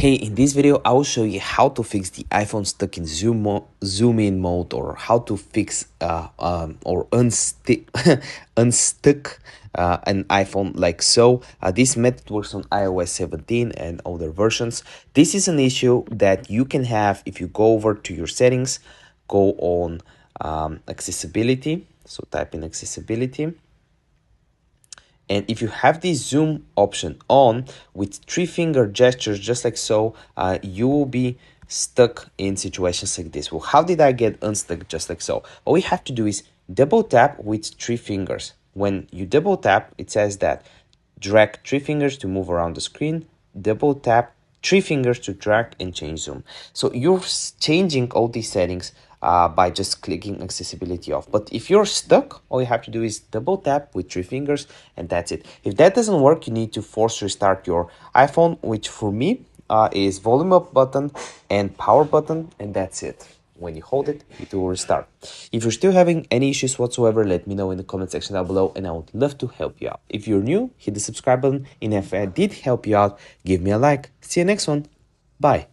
Hey, in this video, I will show you how to fix the iPhone stuck in zoom in mode, or how to fix or unstick unstuck an iPhone like so. This method works on iOS 17 and older versions. This is an issue that you can have if you go over to your settings, go on accessibility. So type in accessibility. And if you have this zoom option on with 3-finger gestures, just like so, you will be stuck in situations like this. Well, how did I get unstuck just like so? All we have to do is double tap with 3 fingers. When you double tap, it says that drag 3 fingers to move around the screen, double tap 3 fingers to drag and change zoom. So you're changing all these settings by just clicking accessibility off. But if you're stuck, all you have to do is double tap with 3 fingers and that's it. If that doesn't work, you need to force restart your iPhone, which for me is volume up button and power button, and that's it. When you hold it, it will restart. If you're still having any issues whatsoever, let me know in the comment section down below and I would love to help you out. If you're new, hit the subscribe button, and if I did help you out, give me a like. See you next one. Bye.